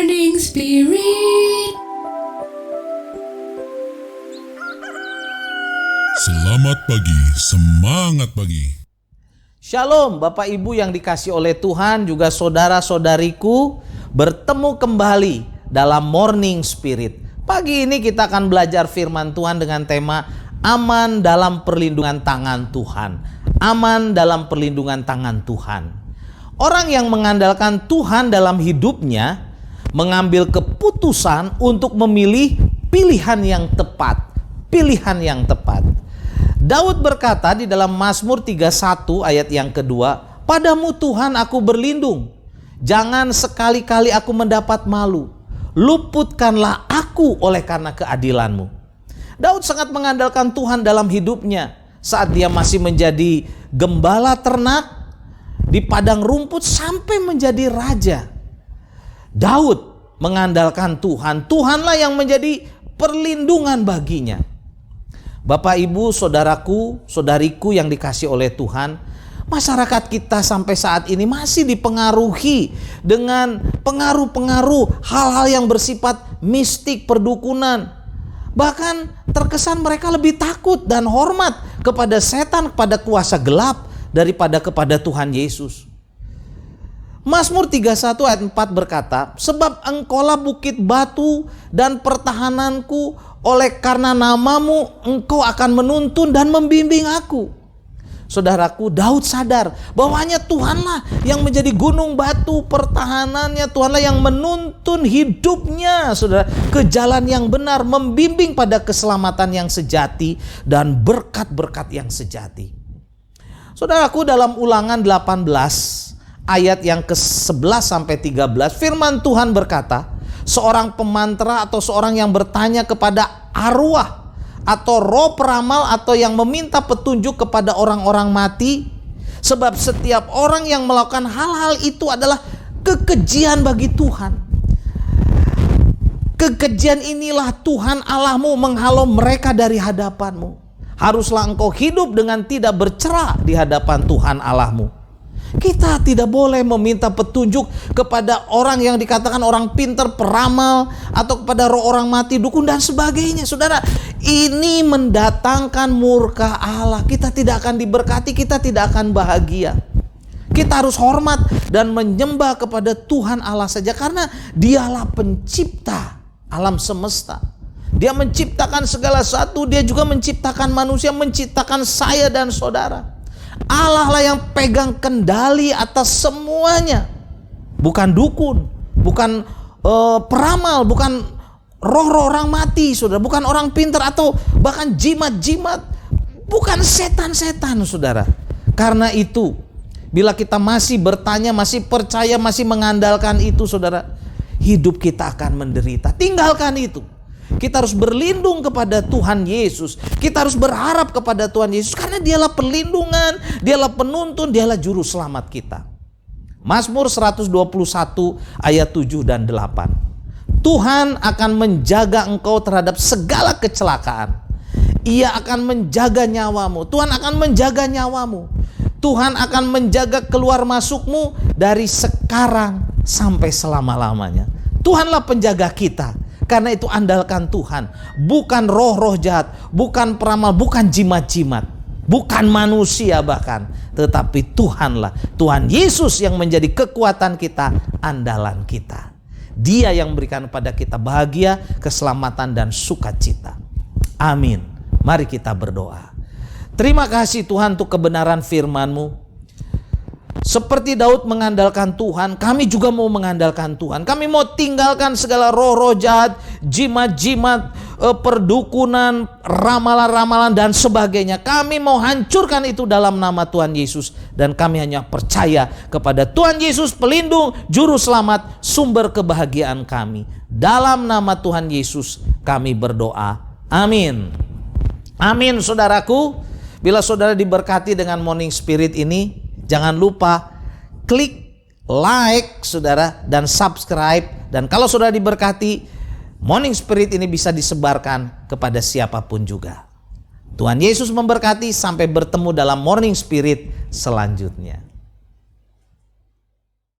Morning Spirit. Selamat pagi, semangat pagi. Shalom Bapak Ibu yang dikasih oleh Tuhan, juga saudara-saudariku, bertemu kembali dalam Morning Spirit. Pagi ini kita akan belajar firman Tuhan dengan tema aman dalam perlindungan tangan Tuhan. Aman dalam perlindungan tangan Tuhan. Orang yang mengandalkan Tuhan dalam hidupnya mengambil keputusan untuk memilih pilihan yang tepat. Pilihan yang tepat. Daud berkata di dalam Mazmur 31 ayat yang kedua, "Padamu Tuhan aku berlindung, jangan sekali-kali aku mendapat malu. Luputkanlah aku oleh karena keadilan-Mu." Daud sangat mengandalkan Tuhan dalam hidupnya saat dia masih menjadi gembala ternak di padang rumput sampai menjadi raja. Daud mengandalkan Tuhan. Tuhanlah yang menjadi perlindungan baginya. Bapak, Ibu, saudaraku, saudariku yang dikasih oleh Tuhan, masyarakat kita sampai saat ini masih dipengaruhi dengan pengaruh-pengaruh hal-hal yang bersifat mistik, perdukunan. Bahkan terkesan mereka lebih takut dan hormat kepada setan, kepada kuasa gelap daripada kepada Tuhan Yesus. Mazmur 31 ayat 4 berkata, "Sebab engkaulah bukit batu dan pertahananku, oleh karena namamu engkau akan menuntun dan membimbing aku." Saudaraku, Daud sadar bahwanya Tuhanlah yang menjadi gunung batu pertahanannya. Tuhanlah yang menuntun hidupnya, saudara, ke jalan yang benar, membimbing pada keselamatan yang sejati dan berkat-berkat yang sejati. Saudaraku, dalam Ulangan 18 ayat yang ke-11 sampai 13, firman Tuhan berkata, seorang pemantra atau seorang yang bertanya kepada arwah atau roh peramal atau yang meminta petunjuk kepada orang-orang mati, sebab setiap orang yang melakukan hal-hal itu adalah kekejian bagi Tuhan. Kekejian inilah Tuhan Allahmu menghalau mereka dari hadapanmu. Haruslah engkau hidup dengan tidak bercelah di hadapan Tuhan Allahmu. Kita tidak boleh meminta petunjuk kepada orang yang dikatakan orang pintar, peramal, atau kepada roh orang mati, dukun dan sebagainya. Saudara, ini mendatangkan murka Allah. Kita tidak akan diberkati, kita tidak akan bahagia. Kita harus hormat dan menyembah kepada Tuhan Allah saja, karena Dialah pencipta alam semesta. Dia menciptakan segala sesuatu, Dia juga menciptakan manusia, menciptakan saya dan saudara. Allah lah yang pegang kendali atas semuanya. Bukan dukun, bukan peramal, bukan roh-roh orang mati, saudara, bukan orang pintar atau bahkan jimat-jimat, bukan setan-setan, saudara. Karena itu, bila kita masih bertanya, masih percaya, masih mengandalkan itu, saudara, hidup kita akan menderita. Tinggalkan itu. Kita harus berlindung kepada Tuhan Yesus. Kita harus berharap kepada Tuhan Yesus, karena Dialah perlindungan, Dialah penuntun, Dialah juru selamat kita. Mazmur 121 ayat 7 dan 8. Tuhan akan menjaga engkau terhadap segala kecelakaan. Ia akan menjaga nyawamu. Tuhan akan menjaga nyawamu. Tuhan akan menjaga keluar masukmu dari sekarang sampai selama-lamanya. Tuhanlah penjaga kita. Karena itu andalkan Tuhan, bukan roh-roh jahat, bukan peramal, bukan jimat-jimat, bukan manusia bahkan, tetapi Tuhanlah, Tuhan Yesus yang menjadi kekuatan kita, andalan kita. Dia yang memberikan kepada kita bahagia, keselamatan dan sukacita. Amin. Mari kita berdoa. Terima kasih Tuhan untuk kebenaran firman-Mu. Seperti Daud mengandalkan Tuhan, kami juga mau mengandalkan Tuhan. Kami mau tinggalkan segala roh-roh jahat, jimat-jimat, perdukunan, ramalan-ramalan dan sebagainya. Kami mau hancurkan itu dalam nama Tuhan Yesus. Dan kami hanya percaya kepada Tuhan Yesus, pelindung, juru selamat, sumber kebahagiaan kami. Dalam nama Tuhan Yesus kami berdoa. Amin. Amin, saudaraku. Bila saudara diberkati dengan Morning Spirit ini, jangan lupa klik like, saudara, dan subscribe. Dan kalau saudara diberkati, Morning Spirit ini bisa disebarkan kepada siapapun juga. Tuhan Yesus memberkati. Sampai bertemu dalam Morning Spirit selanjutnya.